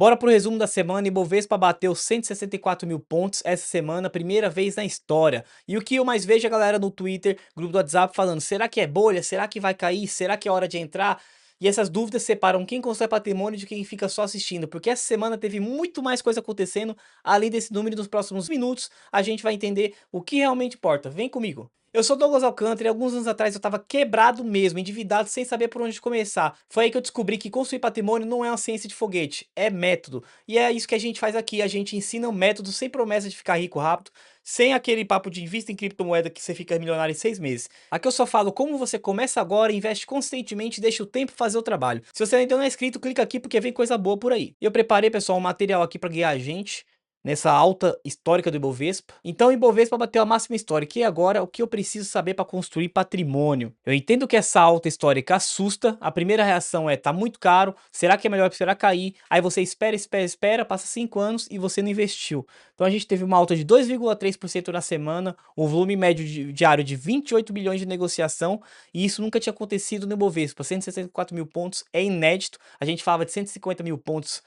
Bora pro resumo da semana. Ibovespa bateu 164 mil pontos essa semana, primeira vez na história. E o que eu mais vejo é a galera no Twitter, grupo do WhatsApp, falando: será que é bolha? Será que vai cair? Será que é hora de entrar? E essas dúvidas separam quem constrói patrimônio de quem fica só assistindo, porque essa semana teve muito mais coisa acontecendo. Além desse número, nos próximos minutos a gente vai entender o que realmente importa. Vem comigo. Eu sou Douglas Alcântara e alguns anos atrás eu tava quebrado mesmo, endividado, sem saber por onde começar. Foi aí que eu descobri que construir patrimônio não é uma ciência de foguete, é método. E é isso que a gente faz aqui, a gente ensina um método sem promessa de ficar rico rápido, sem aquele papo de invista em criptomoeda que você fica milionário em 6 meses. Aqui eu só falo como você começa agora, investe consistentemente e deixa o tempo fazer o trabalho. Se você ainda não é inscrito, clica aqui porque vem coisa boa por aí. E eu preparei, pessoal, um material aqui para guiar a gente nessa alta histórica do Ibovespa. Então o Ibovespa bateu a máxima histórica e agora o que eu preciso saber para construir patrimônio? Eu entendo que essa alta histórica assusta, a primeira reação é: tá muito caro, será que é melhor esperar cair? Aí você espera, passa 5 anos e você não investiu. Então a gente teve uma alta de 2,3% na semana, um volume médio diário de 28 bilhões de negociação, e isso nunca tinha acontecido no Ibovespa. 164 mil pontos é inédito, a gente falava de 150 mil pontos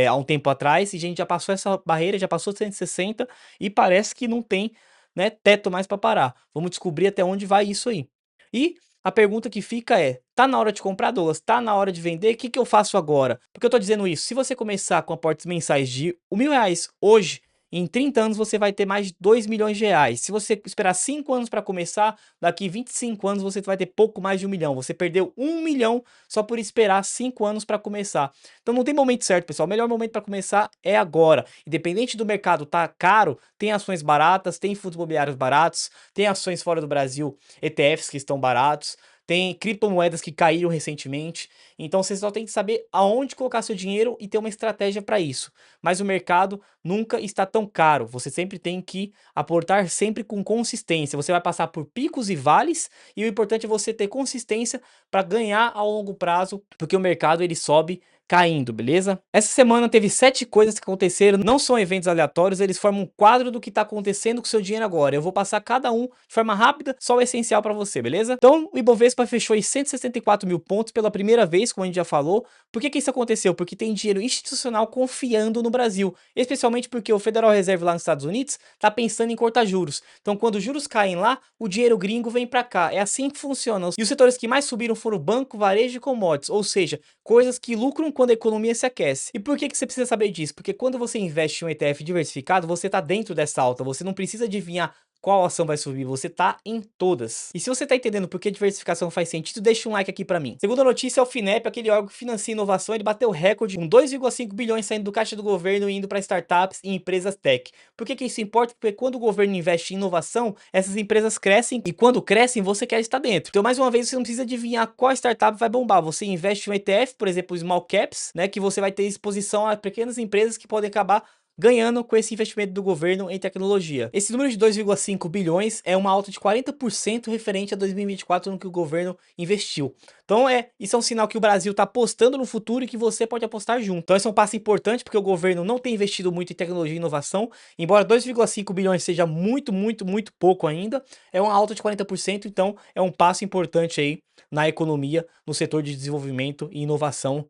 há um tempo atrás, e a gente já passou essa barreira, já passou 160 e parece que não tem, né, teto mais para parar. Vamos descobrir até onde vai isso aí. E a pergunta que fica é: tá na hora de comprar, Douglas? Tá na hora de vender? O que eu faço agora? Por que eu tô dizendo isso? Se você começar com aportes mensais de R$ 1.000 hoje, em 30 anos você vai ter mais de R$ 2 milhões. Se você esperar 5 anos para começar, daqui 25 anos você vai ter pouco mais de 1 milhão. Você perdeu 1 milhão só por esperar 5 anos para começar. Então não tem momento certo, pessoal. O melhor momento para começar é agora. Independente do mercado tá caro, tem ações baratas, tem fundos imobiliários baratos, tem ações fora do Brasil, ETFs que estão baratos, tem criptomoedas que caíram recentemente. Então você só tem que saber aonde colocar seu dinheiro e ter uma estratégia para isso. Mas o mercado nunca está tão caro. Você sempre tem que aportar sempre com consistência. Você vai passar por picos e vales, e o importante é você ter consistência para ganhar ao longo prazo, porque o mercado ele sobe caindo, beleza? Essa semana teve 7 coisas que aconteceram, não são eventos aleatórios, eles formam um quadro do que tá acontecendo com o seu dinheiro agora. Eu vou passar cada um de forma rápida, só o essencial para você, beleza? Então, o Ibovespa fechou em 164 mil pontos pela primeira vez, como a gente já falou. Por que isso aconteceu? Porque tem dinheiro institucional confiando no Brasil, especialmente porque o Federal Reserve lá nos Estados Unidos tá pensando em cortar juros. Então, quando os juros caem lá, o dinheiro gringo vem para cá. É assim que funciona. E os setores que mais subiram foram banco, varejo e commodities, ou seja, coisas que lucram quando a economia se aquece. E por que você precisa saber disso? Porque quando você investe em um ETF diversificado, você está dentro dessa alta, você não precisa adivinhar qual ação vai subir, você tá em todas. E se você tá entendendo por que diversificação faz sentido, deixa um like aqui pra mim. Segunda notícia é o Finep, aquele órgão que financia inovação, ele bateu recorde com 2,5 bilhões saindo do caixa do governo e indo para startups e empresas tech. Por que isso importa? Porque quando o governo investe em inovação, essas empresas crescem, e quando crescem, você quer estar dentro. Então, mais uma vez, você não precisa adivinhar qual startup vai bombar. Você investe em um ETF, por exemplo, Small Caps, né, que você vai ter exposição a pequenas empresas que podem acabar ganhando com esse investimento do governo em tecnologia. Esse número de 2,5 bilhões é uma alta de 40% referente a 2024 no que o governo investiu. Então isso é um sinal que o Brasil está apostando no futuro e que você pode apostar junto. Então esse é um passo importante porque o governo não tem investido muito em tecnologia e inovação, embora 2,5 bilhões seja muito, muito, muito pouco ainda, é uma alta de 40%, então é um passo importante aí na economia, no setor de desenvolvimento e inovação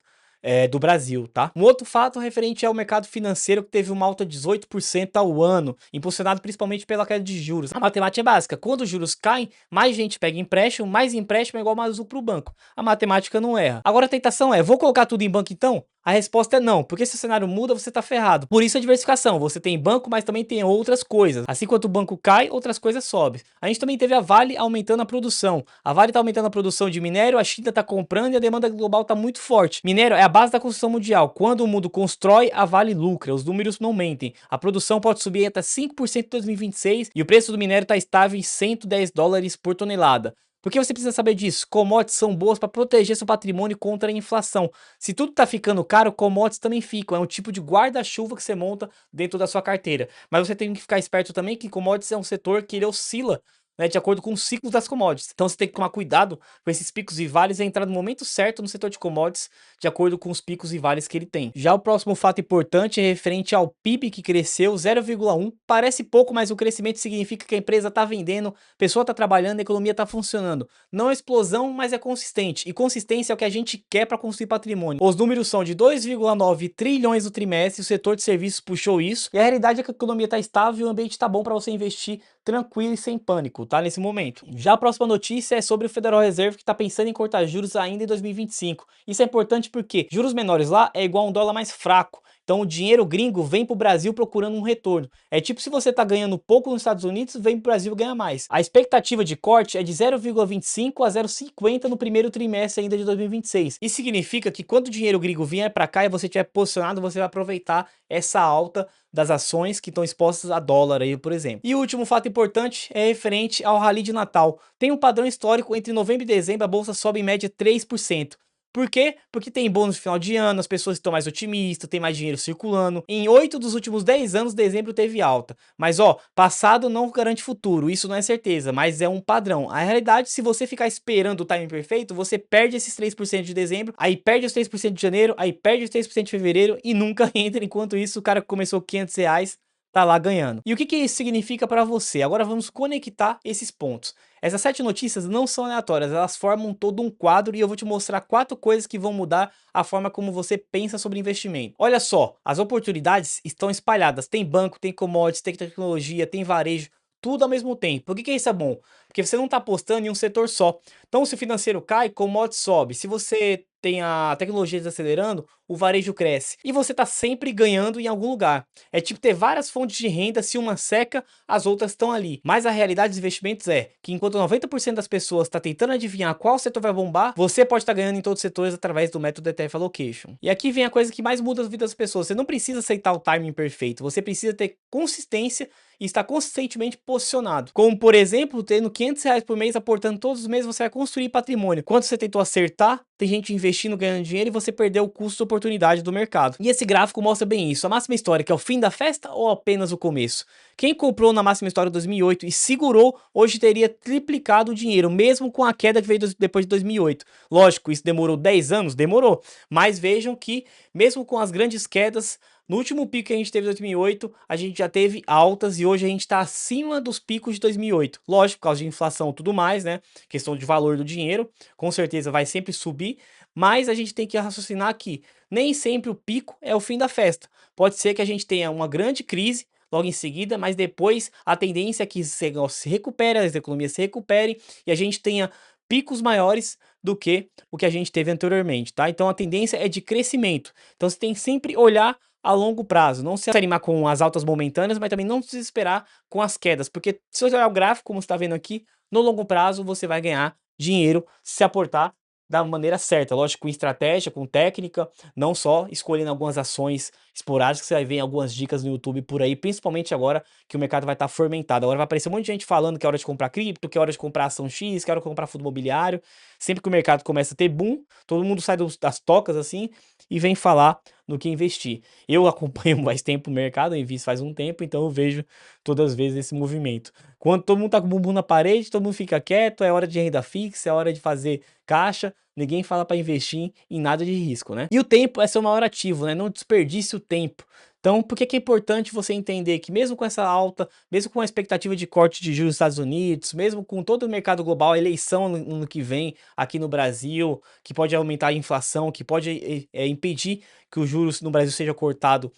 do Brasil, tá? Um outro fato referente ao mercado financeiro, que teve uma alta de 18% ao ano, impulsionado principalmente pela queda de juros. A matemática é básica: quando os juros caem, mais gente pega empréstimo, mais empréstimo é igual mais lucro pro banco. A matemática não erra. Agora a tentação é: vou colocar tudo em banco então? A resposta é não, porque se o cenário muda, você tá ferrado. Por isso a diversificação. Você tem banco, mas também tem outras coisas. Assim, quanto o banco cai, outras coisas sobem. A gente também teve a Vale aumentando a produção. A Vale tá aumentando a produção de minério, a China tá comprando e a demanda global tá muito forte. Minério é a base da construção mundial. Quando o mundo constrói, a Vale lucra. Os números não mentem. A produção pode subir até 5% em 2026 e o preço do minério tá estável em US$ 110 por tonelada. Por que você precisa saber disso? Commodities são boas para proteger seu patrimônio contra a inflação. Se tudo tá ficando caro, commodities também ficam. É um tipo de guarda-chuva que você monta dentro da sua carteira. Mas você tem que ficar esperto também que commodities é um setor que ele oscila, né, de acordo com os ciclos das commodities. Então você tem que tomar cuidado com esses picos e vales e entrar no momento certo no setor de commodities, de acordo com os picos e vales que ele tem. Já o próximo fato importante é referente ao PIB, que cresceu 0,1. Parece pouco, mas o crescimento significa que a empresa está vendendo, a pessoa está trabalhando, a economia está funcionando. Não é explosão, mas é consistente. E consistência é o que a gente quer para construir patrimônio. Os números são de 2,9 trilhões no trimestre, o setor de serviços puxou isso. E a realidade é que a economia está estável e o ambiente está bom para você investir tranquilo e sem pânico, tá? Nesse momento. Já a próxima notícia é sobre o Federal Reserve, que está pensando em cortar juros ainda em 2025. Isso é importante porque juros menores lá é igual a um dólar mais fraco. Então o dinheiro gringo vem para o Brasil procurando um retorno. É tipo se você está ganhando pouco nos Estados Unidos, vem para o Brasil ganhar mais. A expectativa de corte é de 0,25 a 0,50 no primeiro trimestre ainda de 2026. Isso significa que quando o dinheiro gringo vier para cá e você estiver posicionado, você vai aproveitar essa alta das ações que estão expostas a dólar aí, por exemplo. E o último fato importante é referente ao rally de Natal. Tem um padrão histórico entre novembro e dezembro, a bolsa sobe em média 3%. Por quê? Porque tem bônus no final de ano, as pessoas estão mais otimistas, tem mais dinheiro circulando. Em 8 dos últimos 10 anos, dezembro teve alta. Mas ó, passado não garante futuro, isso não é certeza, mas é um padrão. A realidade, se você ficar esperando o timing perfeito, você perde esses 3% de dezembro, aí perde os 3% de janeiro, aí perde os 3% de fevereiro e nunca entra. Enquanto isso, o cara que começou R$ 500 tá lá ganhando. E o que que isso significa para você? Agora vamos conectar esses pontos. Essas 7 notícias não são aleatórias, elas formam todo um quadro e eu vou te mostrar 4 coisas que vão mudar a forma como você pensa sobre investimento. Olha só, as oportunidades estão espalhadas, tem banco, tem commodities, tem tecnologia, tem varejo, tudo ao mesmo tempo. Por que que isso é bom? Porque você não está apostando em um setor só. Então se o financeiro cai, commodities sobe. Se você tem a tecnologia desacelerando, o varejo cresce. E você está sempre ganhando em algum lugar. É tipo ter várias fontes de renda, se uma seca, as outras estão ali. Mas a realidade dos investimentos é que enquanto 90% das pessoas está tentando adivinhar qual setor vai bombar, você pode estar ganhando em todos os setores através do método ETF Allocation. E aqui vem a coisa que mais muda a vida das pessoas. Você não precisa aceitar o timing perfeito, você precisa ter consistência e estar consistentemente posicionado. Como, por exemplo, tendo R$ 500 por mês, aportando todos os meses, você vai construir patrimônio. Quando você tentou acertar, tem gente investindo, ganhando dinheiro e você perdeu o custo de oportunidade do mercado. E esse gráfico mostra bem isso. A máxima histórica é o fim da festa ou apenas o começo? Quem comprou na máxima história de 2008 e segurou, hoje teria triplicado o dinheiro, mesmo com a queda que veio depois de 2008. Lógico, isso demorou 10 anos? Demorou. Mas vejam que, mesmo com as grandes quedas, no último pico que a gente teve em 2008, a gente já teve altas e hoje a gente está acima dos picos de 2008. Lógico, por causa de inflação e tudo mais, né? Questão de valor do dinheiro, com certeza vai sempre subir, mas a gente tem que raciocinar que nem sempre o pico é o fim da festa. Pode ser que a gente tenha uma grande crise logo em seguida, mas depois a tendência é que esse negócio se recupere, as economias se recuperem e a gente tenha picos maiores do que o que a gente teve anteriormente, tá? Então a tendência é de crescimento. Então você tem que sempre olhar a longo prazo, não se animar com as altas momentâneas, mas também não se desesperar com as quedas, porque se você olhar o gráfico, como você está vendo aqui, no longo prazo você vai ganhar dinheiro se aportar da maneira certa, lógico, com estratégia, com técnica, não só escolhendo algumas ações esporádicas, você vai ver algumas dicas no YouTube por aí, principalmente agora que o mercado vai estar fermentado. Agora vai aparecer um monte de gente falando que é hora de comprar cripto, que é hora de comprar ação X, que é hora de comprar fundo imobiliário. Sempre que o mercado começa a ter boom, todo mundo sai das tocas assim e vem falar no que investir. Eu acompanho mais tempo o mercado, eu invisto faz um tempo, então eu vejo todas as vezes esse movimento. Quando todo mundo tá com o bumbum na parede, todo mundo fica quieto, é hora de renda fixa, é hora de fazer caixa, ninguém fala para investir em nada de risco, né? E o tempo é seu maior ativo, né? Não desperdice o tempo. Então, por que que é importante você entender que mesmo com essa alta, mesmo com a expectativa de corte de juros nos Estados Unidos, mesmo com todo o mercado global, a eleição no ano que vem aqui no Brasil, que pode aumentar a inflação, que pode impedir que os juros no Brasil seja cortado,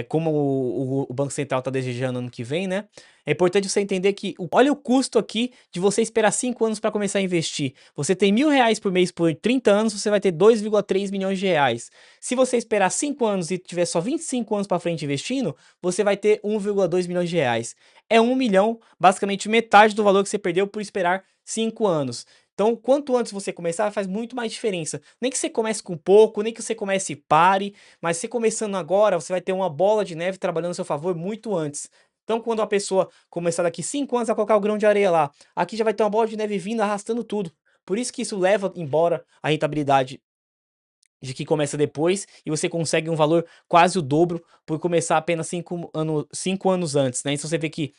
como o Banco Central está desejando ano que vem, né? É importante você entender que, olha o custo aqui de você esperar 5 anos para começar a investir. Você tem R$ 1.000 por mês por 30 anos, você vai ter 2,3 milhões de reais. Se você esperar 5 anos e tiver só 25 anos para frente investindo, você vai ter 1,2 milhões de reais. É 1 milhão, basicamente metade do valor que você perdeu por esperar 5 anos. Então, quanto antes você começar, faz muito mais diferença. Nem que você comece com pouco, nem que você comece e pare, mas você começando agora, você vai ter uma bola de neve trabalhando a seu favor muito antes. Então, quando a pessoa começar daqui 5 anos a colocar o grão de areia lá, aqui já vai ter uma bola de neve vindo arrastando tudo. Por isso que isso leva embora a rentabilidade de quem começa depois e você consegue um valor quase o dobro por começar apenas 5 anos antes, né? Então você vê que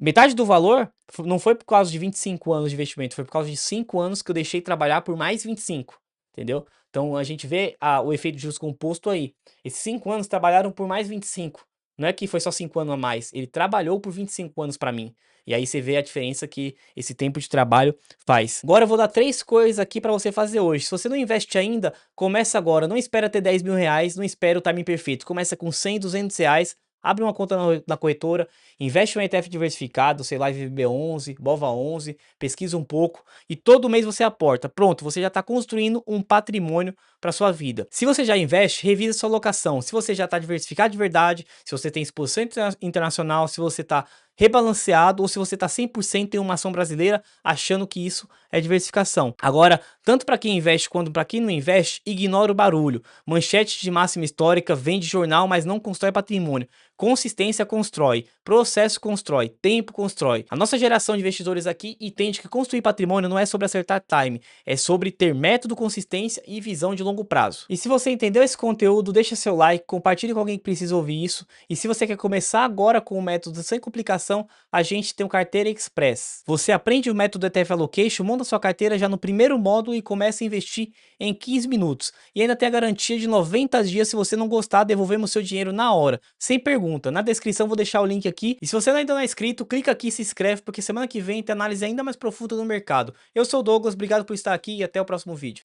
Metade do valor não foi por causa de 25 anos de investimento, foi por causa de 5 anos que eu deixei trabalhar por mais 25, entendeu? Então a gente vê o efeito de juros composto aí. Esses 5 anos trabalharam por mais 25. Não é que foi só 5 anos a mais, ele trabalhou por 25 anos para mim. E aí você vê a diferença que esse tempo de trabalho faz. Agora eu vou dar 3 coisas aqui para você fazer hoje. Se você não investe ainda, começa agora. Não espera ter 10 mil reais, não espera o timing perfeito. Começa com 100, 200 reais. Abre uma conta na corretora, investe em um ETF diversificado, sei lá, IVB11, BOVA11, pesquisa um pouco e todo mês você aporta. Pronto, você já está construindo um patrimônio para sua vida. Se você já investe, revisa sua alocação. Se você já está diversificado de verdade, se você tem exposição internacional, se você está rebalanceado ou se você está 100% em uma ação brasileira achando que isso é diversificação. Agora, tanto para quem investe quanto para quem não investe, ignora o barulho. Manchete de máxima histórica, vende jornal, mas não constrói patrimônio. Consistência constrói, processo constrói, tempo constrói. A nossa geração de investidores aqui entende que construir patrimônio não é sobre acertar time, é sobre ter método, consistência e visão de longo prazo. E se você entendeu esse conteúdo, deixa seu like, compartilhe com alguém que precisa ouvir isso. E se você quer começar agora com o método sem complicação, a gente tem o Carteira Express. Você aprende o método ETF Allocation, monta sua carteira já no primeiro módulo e começa a investir em 15 minutos. E ainda tem a garantia de 90 dias, se você não gostar, devolvemos seu dinheiro na hora, sem pergunta. Na descrição vou deixar o link aqui. E se você ainda não é inscrito, clica aqui e se inscreve, porque semana que vem tem análise ainda mais profunda do mercado. Eu sou o Douglas, obrigado por estar aqui e até o próximo vídeo.